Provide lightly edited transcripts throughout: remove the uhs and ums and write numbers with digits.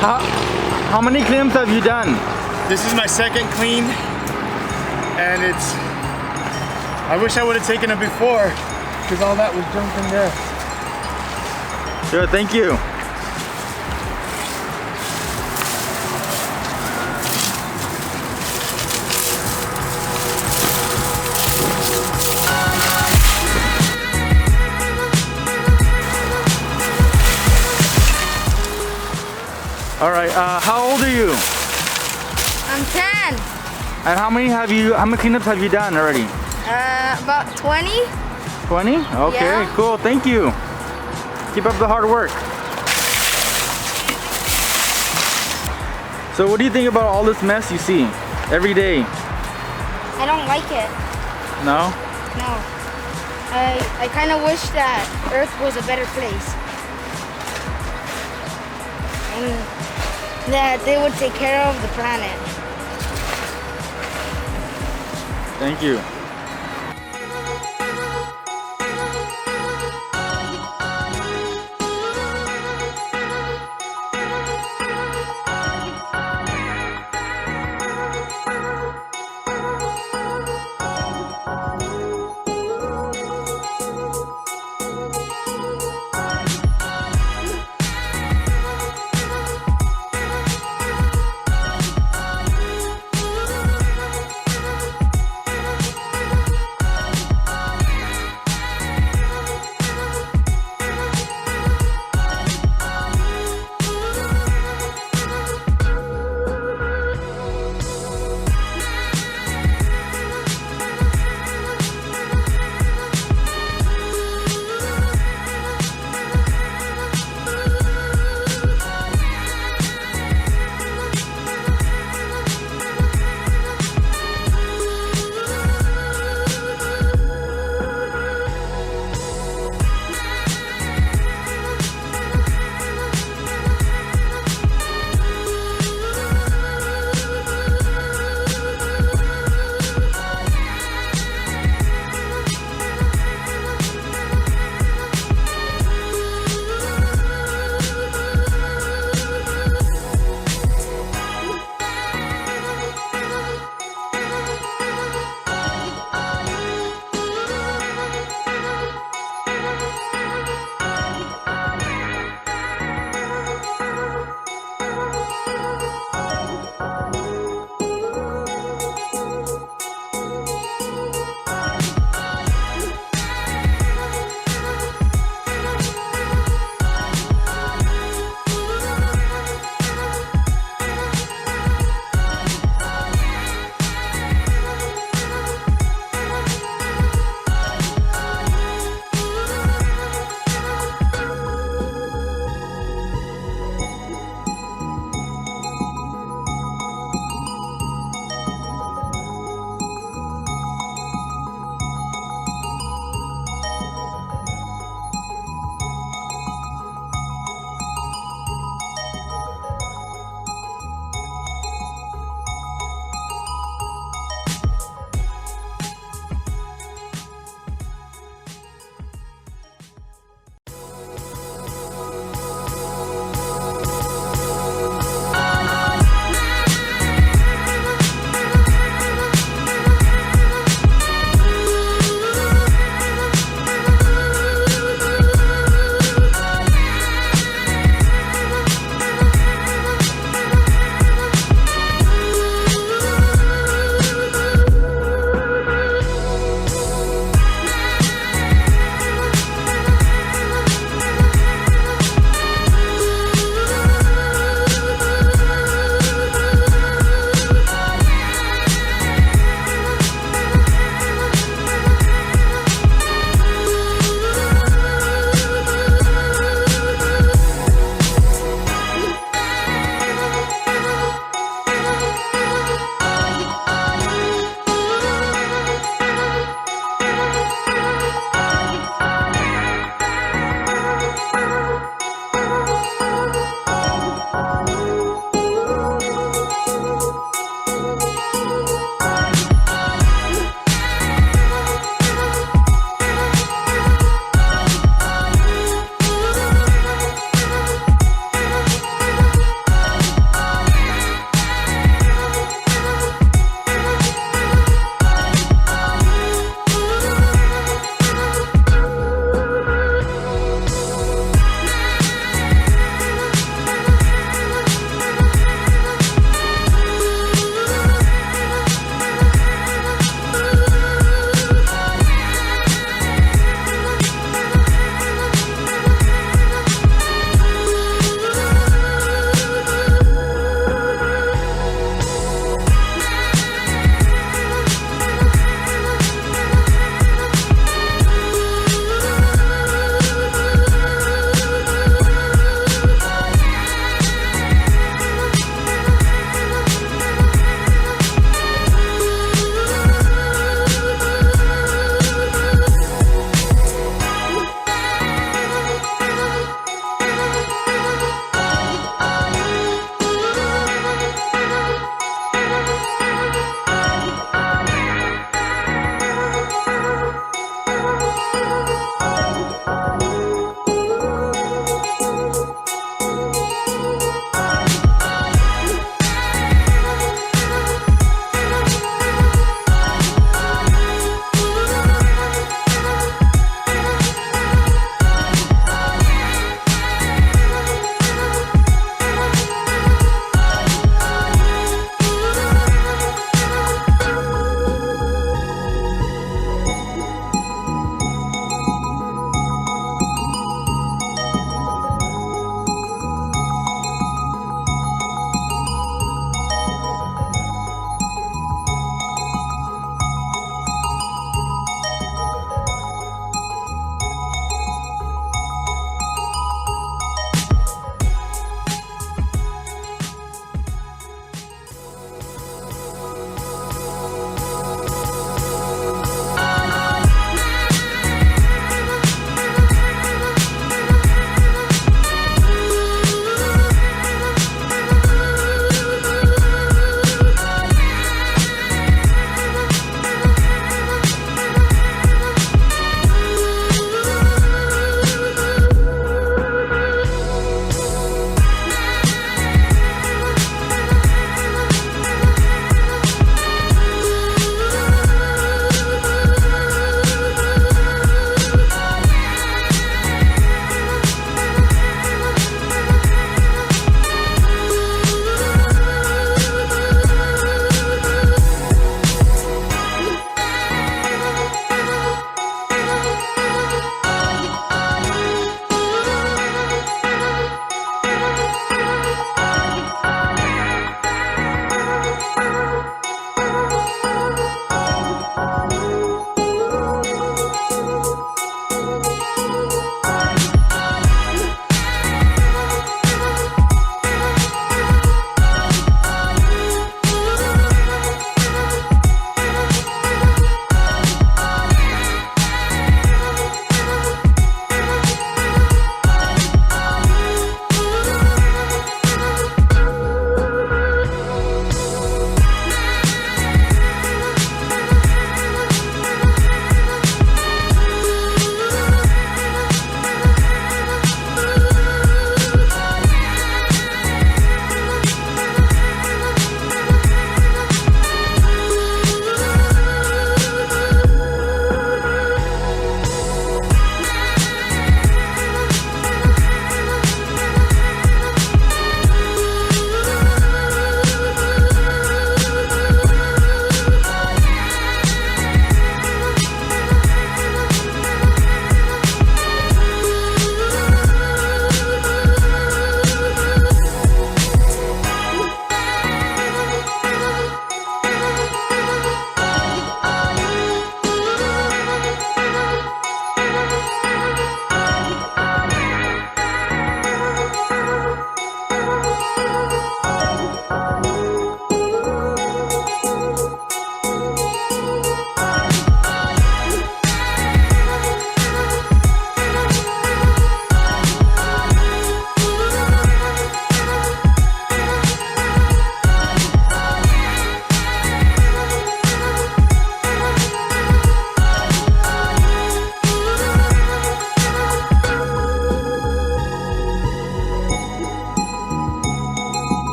How many cleanups have you done? This is my second clean, and I wish I would have taken it before, because all that was junk in there. Sure, thank you. All right, how old are you? I'm 10. And how many cleanups have you done already? About 20. 20? Okay, Yeah. cool, thank you. Keep up the hard work. So what do you think about all this mess you see every day? I don't like it. No? No. I kind of wish that Earth was a better place. And that they would take care of the planet. Thank you.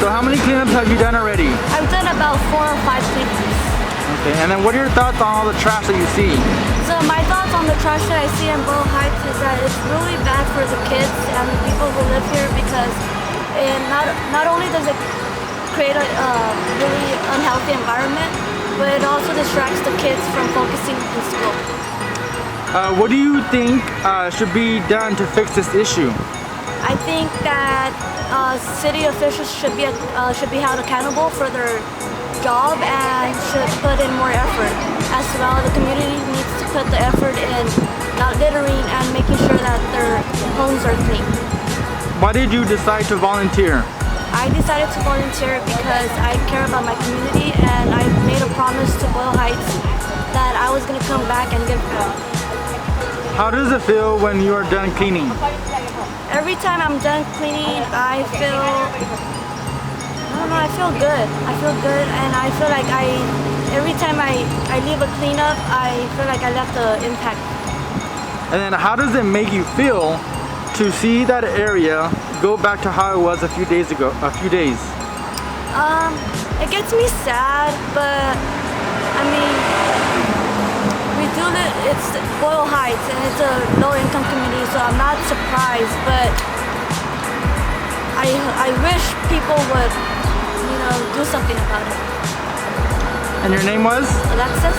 So how many cleanups have you done already? I've done about 4 or 5 cleanups. Okay, and then what are your thoughts on all the trash that you see? So my thoughts on the trash that I see in Boyle Heights is that it's really bad for the kids and the people who live here because not only does it create a really unhealthy environment, but it also distracts the kids from focusing in school. What do you think should be done to fix this issue? I think that city officials should be held accountable for their job and should put in more effort. As well, the community needs to put the effort in not littering and making sure that their homes are clean. Why did you decide to volunteer? I decided to volunteer because I care about my community and I made a promise to Boyle Heights that I was going to come back and give back. How does it feel when you are done cleaning? Every time I'm done cleaning, I feel good. I feel good and I feel like every time I leave a cleanup, I feel like I left an impact. And then how does it make you feel to see that area go back to how it was a few days ago? It gets me sad, but I mean, it's Boyle Heights and it's a low-income community, so I'm not surprised, but I wish people would, do something about it. And your name was? Alexis.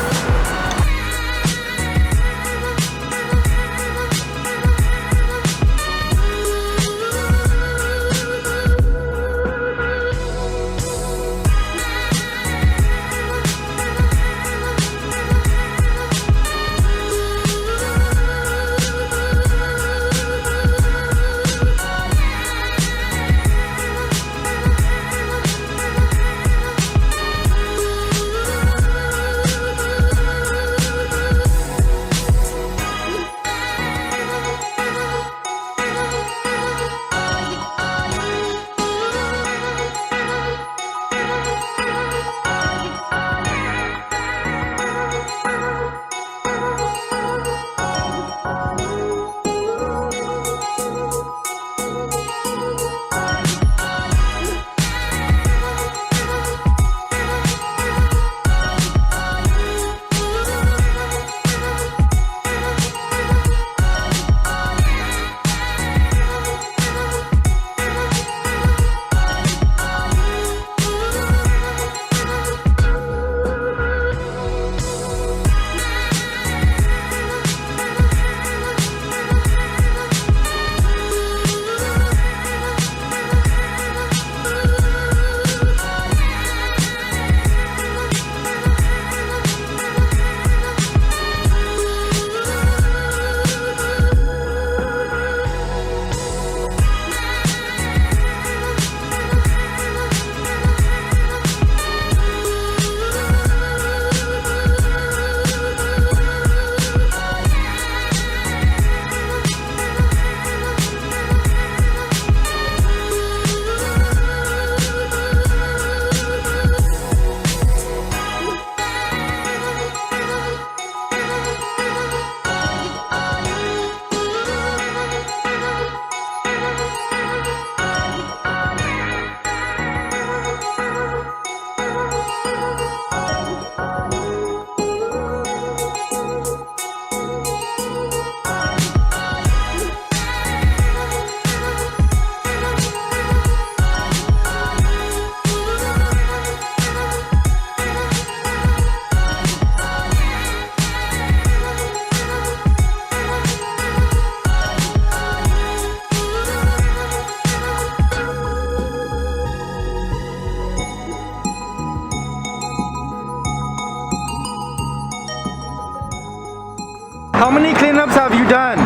How many cleanups have you done?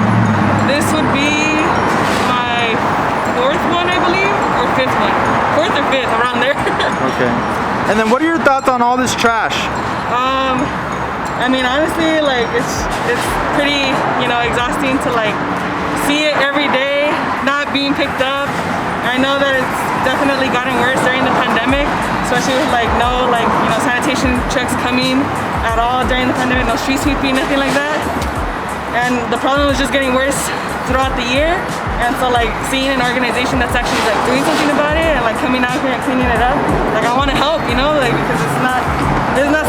This would be my 4th one, I believe, or 5th one. 4th or 5th, around there. Okay. And then what are your thoughts on all this trash? I mean, honestly, like, it's pretty, exhausting to, like, see it every day, not being picked up. I know that it's definitely gotten worse during the pandemic, especially with, like, no, sanitation trucks coming at all during the pandemic, no street sweeping, nothing like that. And the problem was just getting worse throughout the year. And so, like, seeing an organization that's actually, like, doing something about it and, like, coming out here and cleaning it up. Like, I want to help, you know, like, because it's not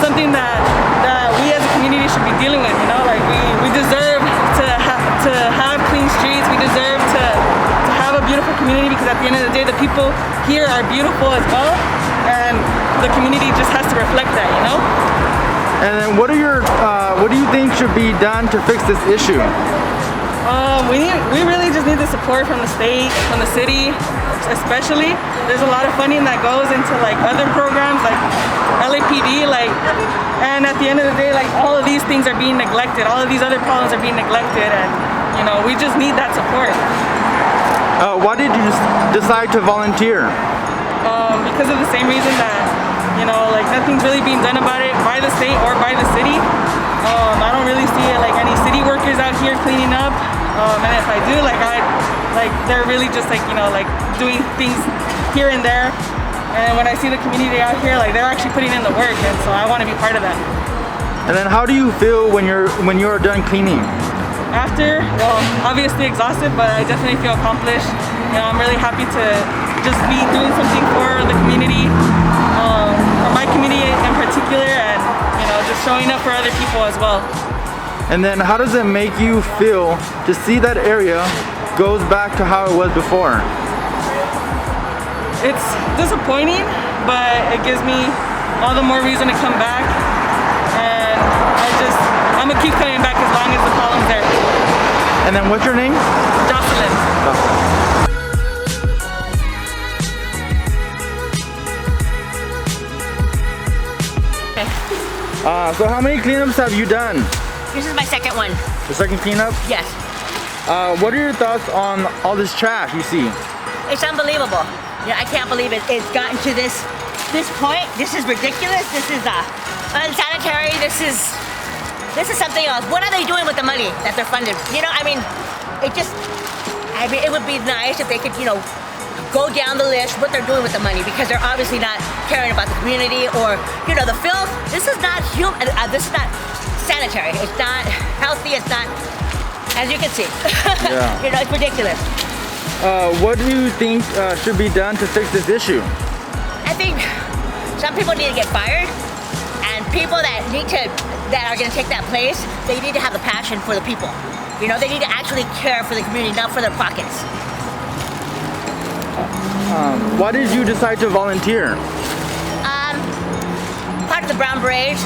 something that we as a community should be dealing with, you know. Like, we deserve to have clean streets. We deserve to have a beautiful community, because at the end of the day, the people here are beautiful as well, and the community just has to reflect that, you know. And then what do you think should be done to fix this issue? We really just need the support from the state, from the city, especially. There's a lot of funding that goes into like other programs like LAPD, and at the end of the day, like, all of these things are being neglected. All of these other problems are being neglected, and you know, we just need that support. Why did you decide to volunteer? Because of the same reason that, you know, like, nothing's really being done about it by the state or by the city. I don't really see like any city workers out here cleaning up, and if I do, they're really just like, you know, like, doing things here and there. And when I see the community out here, like, they're actually putting in the work, and so I want to be part of that. And then how do you feel when you're done cleaning? After, well, obviously exhausted, but I definitely feel accomplished. You know, I'm really happy to just be doing something for the community, for my community in particular, and you know, just showing up for other people as well. And then how does it make you feel to see that area goes back to how it was before? It's disappointing, but it gives me all the more reason to come back, and I'm gonna keep coming back as long as the problem's there. And then what's your name? Jocelyn. So how many cleanups have you done? This is my second one. The second cleanup? Yes. What are your thoughts on all this trash you see? It's unbelievable. Yeah, I can't believe it's gotten to this point. This is ridiculous. This is unsanitary. This is something else. What are they doing with the money that they're funded? You know, I mean, it would be nice if they could, you know, go down the list what they're doing with the money, because they're obviously not caring about the community, or, you know, the filth. This is not human. This is not sanitary. It's not healthy. It's not, as you can see. Yeah. You know, it's ridiculous. What do you think should be done to fix this issue? I think some people need to get fired, and people that are going to take that place, they need to have a passion for the people. You know, they need to actually care for the community, not for their pockets. Why did you decide to volunteer? Part of the Brown Berets.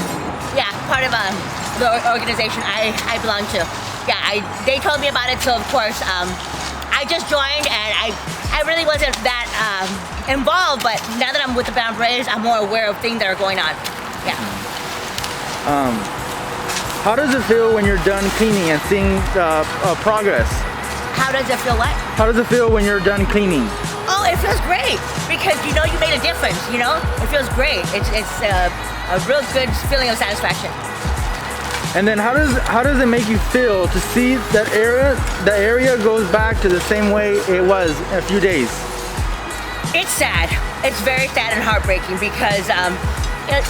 Yeah, part of the organization I belong to. Yeah, they told me about it, so of course I just joined, and I really wasn't that involved, but now that I'm with the Brown Berets, I'm more aware of things that are going on. Yeah. How does it feel when you're done cleaning and seeing progress? How does it feel what? How does it feel when you're done cleaning? Oh, it feels great, because you know you made a difference, you know? It feels great. It's a real good feeling of satisfaction. And then how does it make you feel to see that the area goes back to the same way it was in a few days? It's sad. It's very sad and heartbreaking, because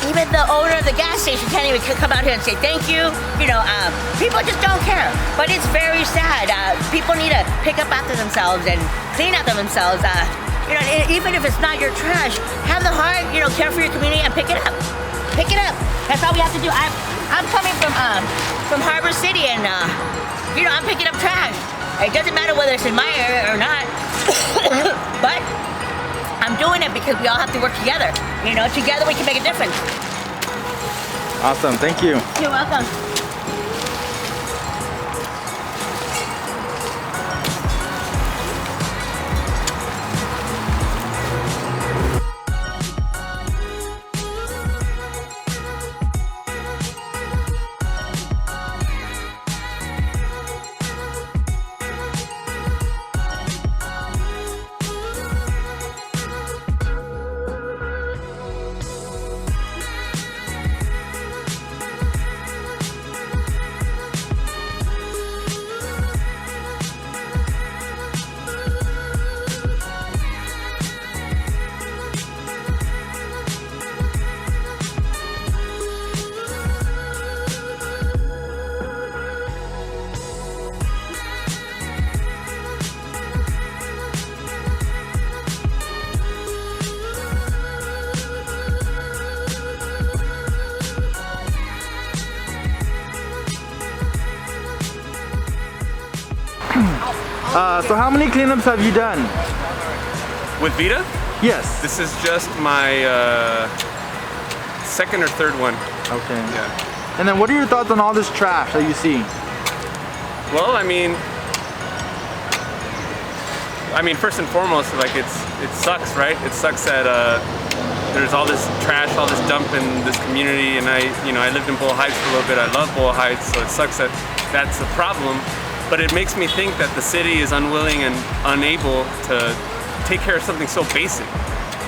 even the owner of the gas station can't even come out here and say thank you. You know, people just don't care. But it's very sad. People need to pick up after themselves and clean after themselves. You know, even if it's not your trash, have the heart, you know, care for your community and pick it up. Pick it up. That's all we have to do. I'm coming from Harbor City, and you know, I'm picking up trash. It doesn't matter whether it's in my area or not, but I'm doing it because we all have to work together. You know, together we can make a difference. Awesome, thank you. You're welcome. So how many cleanups have you done? With Vita, Yes. this is just my second or third one. Okay. Yeah. And then what are your thoughts on all this trash that you see? Well, I mean, first and foremost, like it sucks, right? It sucks that there's all this trash, all this dump in this community, and I lived in Boyle Heights for a little bit. I love Boyle Heights, so it sucks that that's a problem. But it makes me think that the city is unwilling and unable to take care of something so basic.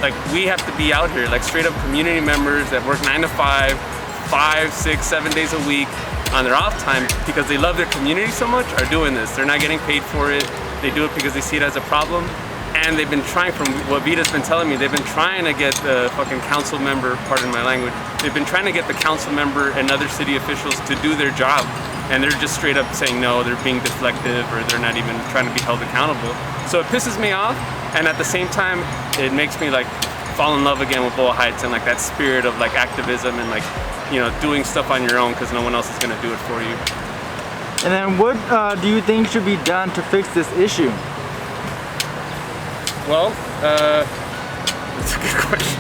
Like, we have to be out here, like straight up community members that work 9 to 5, 5, 6, 7 days a week on their off time because they love their community so much are doing this. They're not getting paid for it. They do it because they see it as a problem. And they've been trying, from what Vita's been telling me, they've been trying to get the fucking council member, pardon my language, they've been trying to get the council member and other city officials to do their job. And they're just straight up saying no, they're being deflective, or they're not even trying to be held accountable. So it pisses me off, and at the same time, it makes me like fall in love again with Boyle Heights and like that spirit of like activism and like, doing stuff on your own because no one else is gonna do it for you. And then what do you think should be done to fix this issue? Well, that's a good question.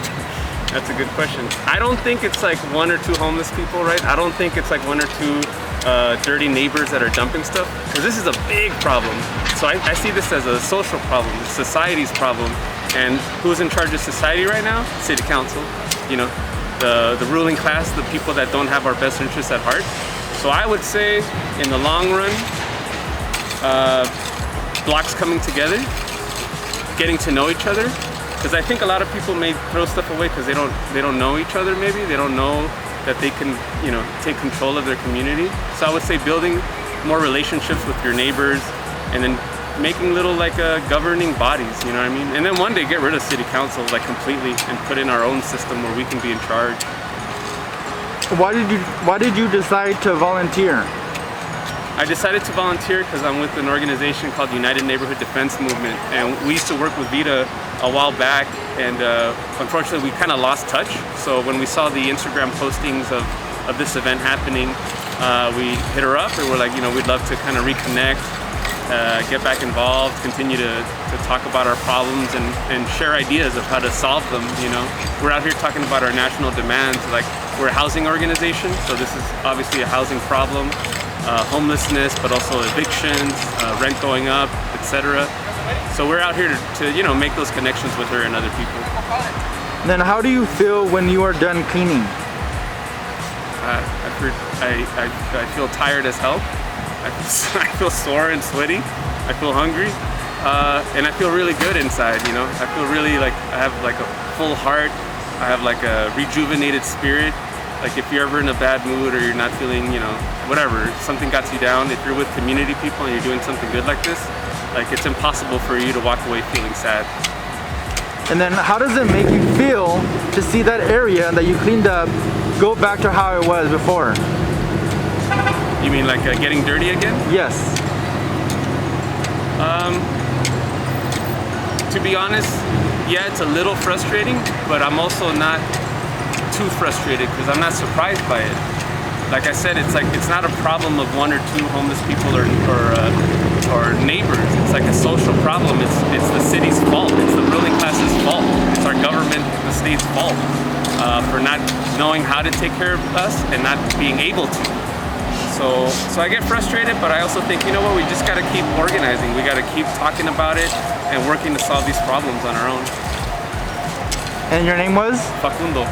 That's a good question. I don't think it's like 1 or 2 homeless people, right? I don't think it's like 1 or 2 dirty neighbors that are dumping stuff, because this is a big problem. So I see this as a social problem, society's problem. And who's in charge of society right now? City council, the ruling class, the people that don't have our best interests at heart. So I would say in the long run, blocks coming together, getting to know each other, because I think a lot of people may throw stuff away because they don't know each other. Maybe they don't know that they can take control of their community. So I would say building more relationships with your neighbors, and then making little like governing bodies, you know what I mean? And then one day get rid of city council like completely and put in our own system where we can be in charge. Why did you decide to volunteer? I decided to volunteer because I'm with an organization called United Neighborhood Defense Movement, and we used to work with Vita a while back, and unfortunately we kind of lost touch. So when we saw the Instagram postings of this event happening, we hit her up and we're like, we'd love to kind of reconnect, get back involved, continue to talk about our problems and share ideas of how to solve them. We're out here talking about our national demands. Like, we're a housing organization, so this is obviously a housing problem, homelessness, but also evictions, rent going up, etc. So we're out here to make those connections with her and other people. Then how do you feel when you are done cleaning? I feel tired as hell. I feel sore and sweaty. I feel hungry, and I feel really good inside. I feel really like I have like a full heart. I have like a rejuvenated spirit. Like, if you're ever in a bad mood or you're not feeling, whatever, something got you down, if you're with community people and you're doing something good like this, like, it's impossible for you to walk away feeling sad. And then how does it make you feel to see that area that you cleaned up go back to how it was before? You mean like getting dirty again? Yes. To be honest, yeah, it's a little frustrating, but I'm also not too frustrated because I'm not surprised by it. Like I said, it's not a problem of 1 or 2 homeless people or neighbors. It's like a social problem. It's the city's fault. It's the ruling class's fault. It's our government, the state's fault for not knowing how to take care of us and not being able to. So I get frustrated, but I also think, what, we just gotta keep organizing. We gotta keep talking about it and working to solve these problems on our own. And your name was? Facundo.